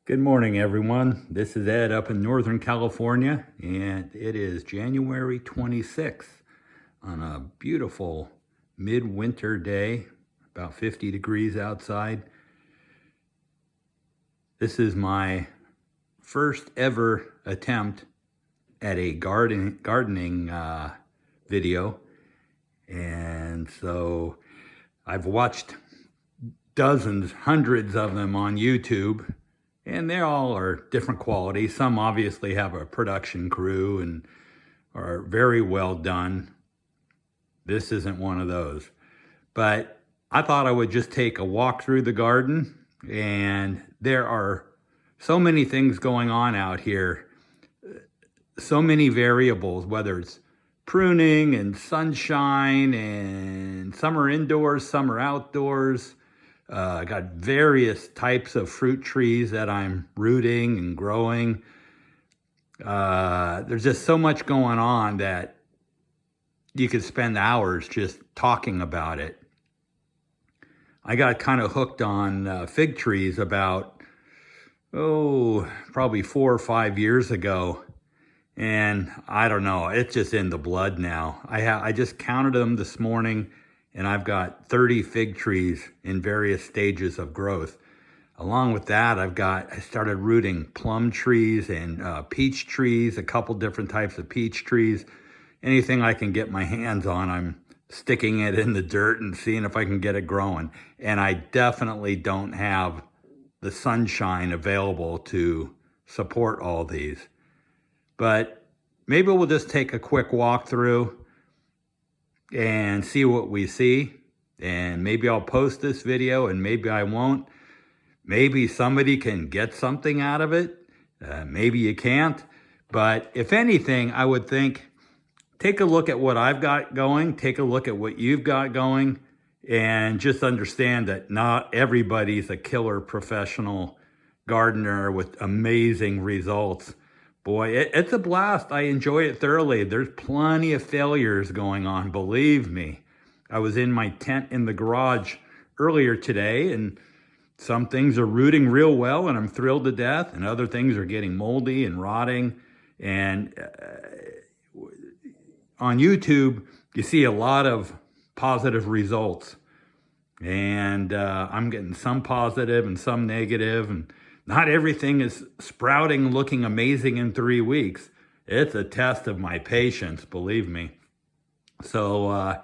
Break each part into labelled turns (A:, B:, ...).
A: Good morning, everyone. This is Ed up in Northern California, and it is January 26th on a beautiful midwinter day, about 50 degrees outside. This is my first ever attempt at a gardening video, and so I've watched dozens, hundreds of them on YouTube. And they all are different quality. Some obviously have a production crew and are very well done. This isn't one of those. But I thought I would just take a walk through the garden, and there are so many things going on out here. So many variables, whether it's pruning and sunshine, and some are indoors, some are outdoors. I got various types of fruit trees that I'm rooting and growing. There's just so much going on that you could spend hours just talking about it. I got kind of hooked on fig trees about, probably 4 or 5 years ago. And I don't know, it's just in the blood now. I just counted them this morning, and I've got 30 fig trees in various stages of growth. Along with that, I started rooting plum trees and peach trees, a couple different types of peach trees. Anything I can get my hands on, I'm sticking it in the dirt and seeing if I can get it growing. And I definitely don't have the sunshine available to support all these. But maybe we'll just take a quick walk through and see what we see. And maybe I'll post this video and maybe I won't. Maybe somebody can get something out of it. Maybe you can't. But if anything, I would think, take a look at what I've got going, take a look at what you've got going, and just understand that not everybody's a killer professional gardener with amazing results. Boy, it's a blast. I enjoy it thoroughly. There's plenty of failures going on, believe me. I was in my tent in the garage earlier today, and some things are rooting real well, and I'm thrilled to death, and other things are getting moldy and rotting. And on YouTube, you see a lot of positive results. And I'm getting some positive and some negative, and not everything is sprouting, looking amazing in 3 weeks. It's a test of my patience, believe me. So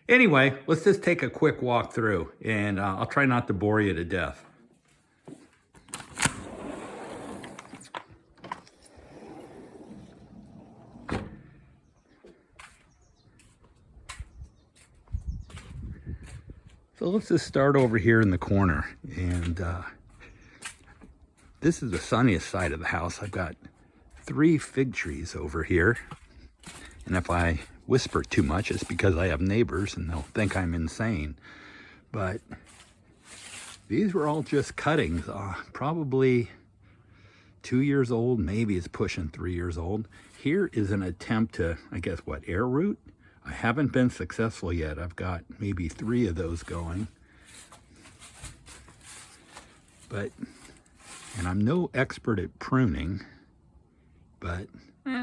A: anyway, let's just take a quick walk through, and I'll try not to bore you to death. So let's just start over here in the corner, and this is the sunniest side of the house. I've got 3 fig trees over here, and if I whisper too much, it's because I have neighbors and they'll think I'm insane. But these were all just cuttings, probably 2 years old, maybe it's pushing 3 years old. Here is an attempt to, I guess, air root? I haven't been successful yet. I've got maybe 3 of those going. And I'm no expert at pruning, but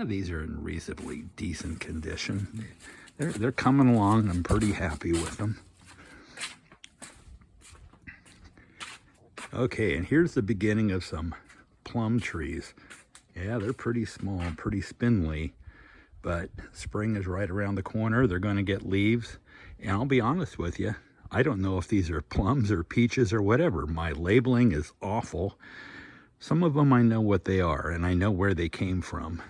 A: these are in reasonably decent condition. They're coming along. I'm pretty happy with them. Okay, and here's the beginning of some plum trees. Yeah, they're pretty small, pretty spindly, but spring is right around the corner. They're going to get leaves, and I'll be honest with you, I don't know if these are plums or peaches or whatever. My labeling is awful. Some of them I know what they are, and I know where they came from.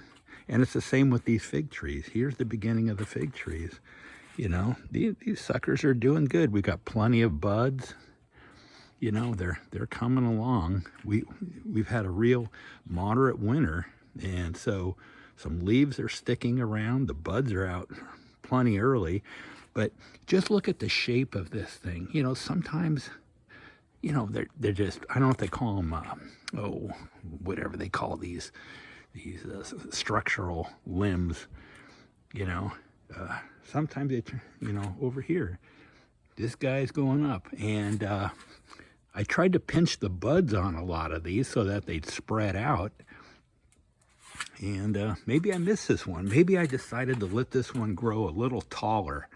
A: And it's the same with these fig trees. Here's the beginning of the fig trees. You know, these suckers are doing good. We got plenty of buds. You know, they're coming along. We've had a real moderate winter, and so some leaves are sticking around. The buds are out plenty early. But just look at the shape of this thing. You know, sometimes, you know, they're just, I don't know if they call them, whatever they call these structural limbs, you know. Sometimes it, you know, over here, this guy's going up. And I tried to pinch the buds on a lot of these so that they'd spread out. And maybe I missed this one. Maybe I decided to let this one grow a little taller,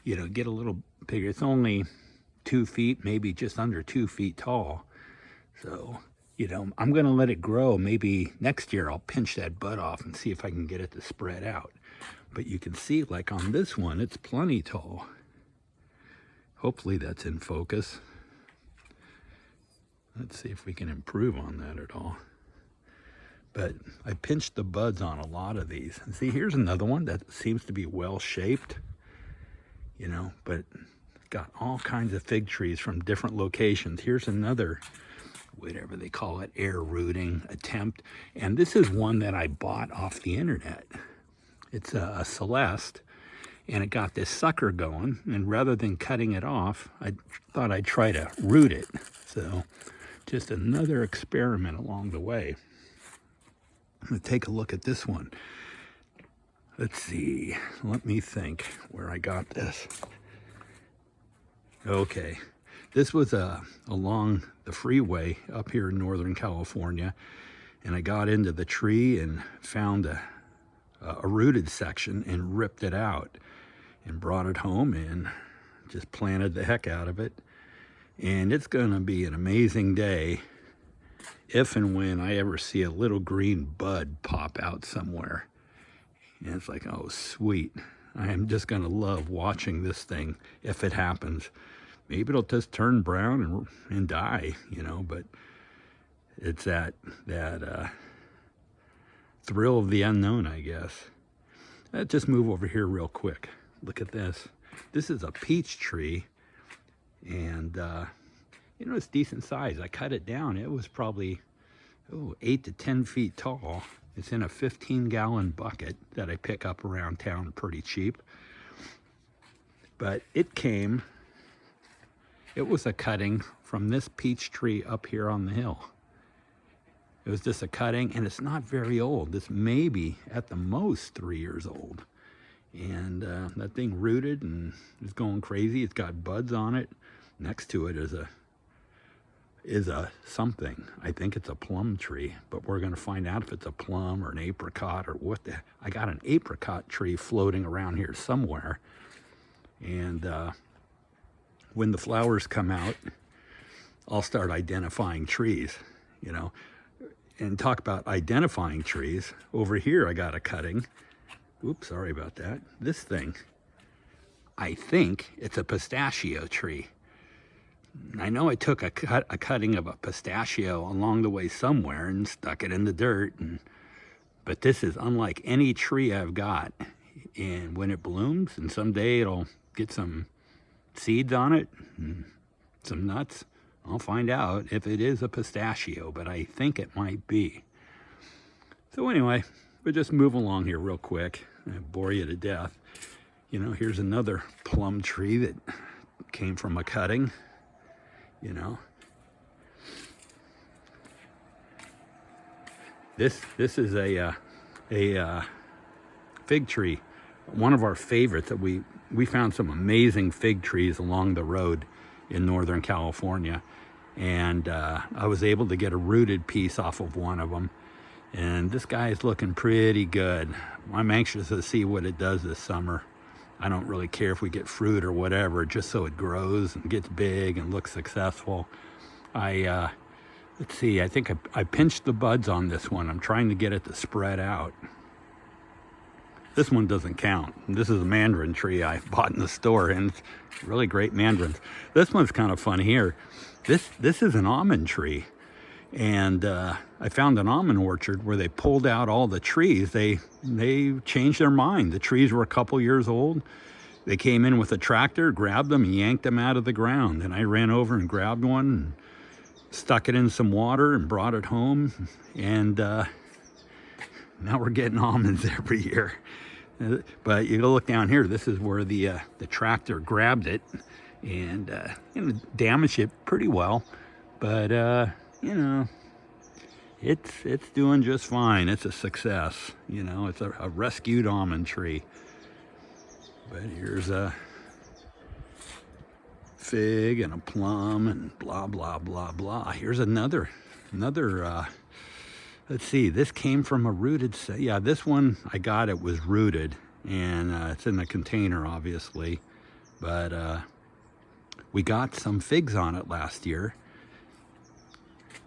A: you know, get a little bigger. It's only 2 feet, maybe just under 2 feet tall. So, you know, I'm going to let it grow. Maybe next year I'll pinch that bud off and see if I can get it to spread out. But you can see, like on this one, it's plenty tall. Hopefully that's in focus. Let's see if we can improve on that at all. But I pinched the buds on a lot of these. And see, here's another one that seems to be well shaped, you know, but got all kinds of fig trees from different locations. Here's another, whatever they call it, air rooting attempt. And this is one that I bought off the internet. It's a Celeste, and it got this sucker going. And rather than cutting it off, I thought I'd try to root it. So just another experiment along the way. I'm going to take a look at this one. Let's see. Let me think where I got this. Okay. This was along the freeway up here in Northern California. And I got into the tree and found a rooted section and ripped it out and brought it home and just planted the heck out of it. And it's going to be an amazing day if and when I ever see a little green bud pop out somewhere. And it's like, oh, sweet. I am just going to love watching this thing if it happens. Maybe it'll just turn brown and die, you know, but it's that thrill of the unknown, I guess. Let's just move over here real quick. Look at this. This is a peach tree, and you know, it's decent size. I cut it down. It was probably 8 to 10 feet tall. It's in a 15-gallon bucket that I pick up around town pretty cheap. But it was a cutting from this peach tree up here on the hill. It was just a cutting, and it's not very old. It's maybe at the most 3 years old. And that thing rooted and is going crazy. It's got buds on it. Next to it is a something. I think it's a plum tree, but we're going to find out if it's a plum or an apricot or what the. I got an apricot tree floating around here somewhere. And when the flowers come out, I'll start identifying trees, you know. And talk about identifying trees. Over here I got a cutting. Oops, sorry about that. This thing, I think it's a pistachio tree. I know I took a cutting of a pistachio along the way somewhere and stuck it in the dirt. But this is unlike any tree I've got. And when it blooms, and someday it'll get some seeds on it, and some nuts, I'll find out if it is a pistachio, but I think it might be. So anyway, we'll just move along here real quick. I bore you to death. You know, here's another plum tree that came from a cutting, you know. This is a fig tree, one of our favorites. That we found some amazing fig trees along the road in Northern California, and I was able to get a rooted piece off of one of them, and this guy is looking pretty good. I'm anxious to see what it does this summer. I don't really care if we get fruit or whatever, just so it grows and gets big and looks successful. Let's see, I think I pinched the buds on this one. I'm trying to get it to spread out. This one doesn't count. This is a mandarin tree I bought in the store, and it's really great mandarins. This one's kind of fun here. This is an almond tree, and I found an almond orchard where they pulled out all the trees. They changed their mind. The trees were a couple years old. They came in with a tractor, grabbed them, and yanked them out of the ground. And I ran over and grabbed one and stuck it in some water and brought it home. And now we're getting almonds every year. But you go look down here. This is where the tractor grabbed it and damaged it pretty well. But you know, it's doing just fine. It's a success. You know, it's a rescued almond tree. But here's a fig and a plum and blah, blah, blah, blah. Here's another, let's see, this came from a rooted, yeah, this one I got, it was rooted, and it's in the container, obviously, but we got some figs on it last year,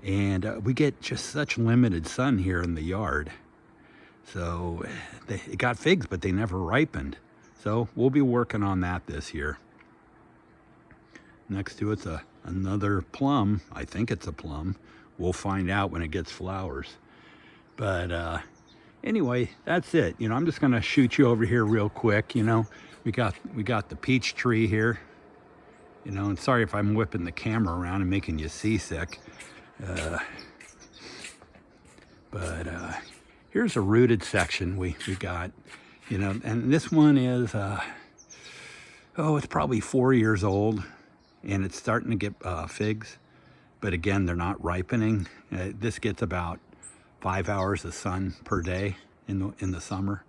A: and we get just such limited sun here in the yard. So it got figs, but they never ripened. So we'll be working on that this year. Next to it's another plum. I think it's a plum. We'll find out when it gets flowers. But anyway, that's it. You know, I'm just gonna shoot you over here real quick. You know, we got the peach tree here. You know, and sorry if I'm whipping the camera around and making you seasick. Here's a rooted section we got, you know, and this one is, it's probably 4 years old, and it's starting to get figs, but again, they're not ripening. This gets about 5 hours of sun per day in the summer.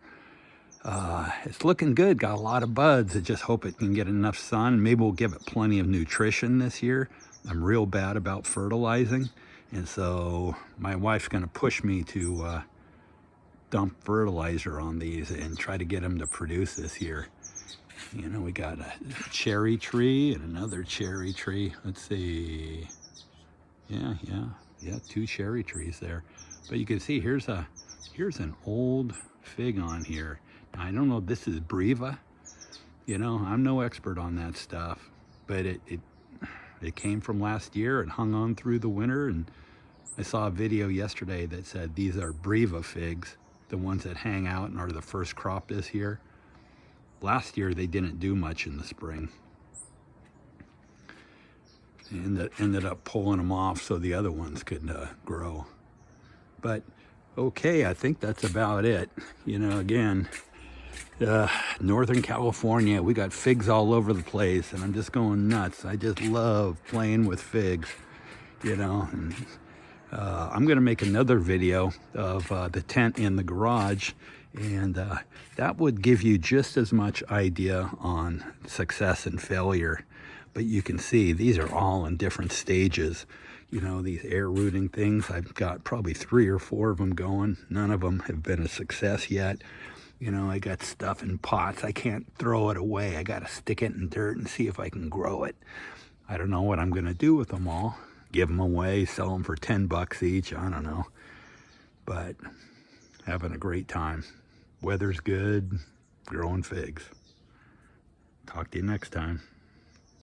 A: It's looking good, got a lot of buds. I just hope it can get enough sun. Maybe we'll give it plenty of nutrition this year. I'm real bad about fertilizing, and so my wife's gonna push me to dump fertilizer on these and try to get them to produce this year. You know, we got a cherry tree and another cherry tree. Let's see. Yeah, 2 cherry trees there. But you can see here's an old fig on here. Now, I don't know if this is Breva. You know, I'm no expert on that stuff, but it came from last year and hung on through the winter. And I saw a video yesterday that said these are Breva figs, the ones that hang out and are the first crop this year. Last year they didn't do much in the spring, and that ended up pulling them off so the other ones could grow. But okay, I think that's about it. You know, again, Northern California, we got figs all over the place, and I'm just going nuts. I just love playing with figs, you know. And I'm going to make another video of the tent in the garage, and that would give you just as much idea on success and failure. But you can see these are all in different stages. You know, these air rooting things, I've got probably 3 or 4 of them going. None of them have been a success yet. You know, I got stuff in pots. I can't throw it away. I got to stick it in dirt and see if I can grow it. I don't know what I'm going to do with them all. Give them away, sell them for 10 bucks each, I don't know. But having a great time. Weather's good, growing figs. Talk to you next time.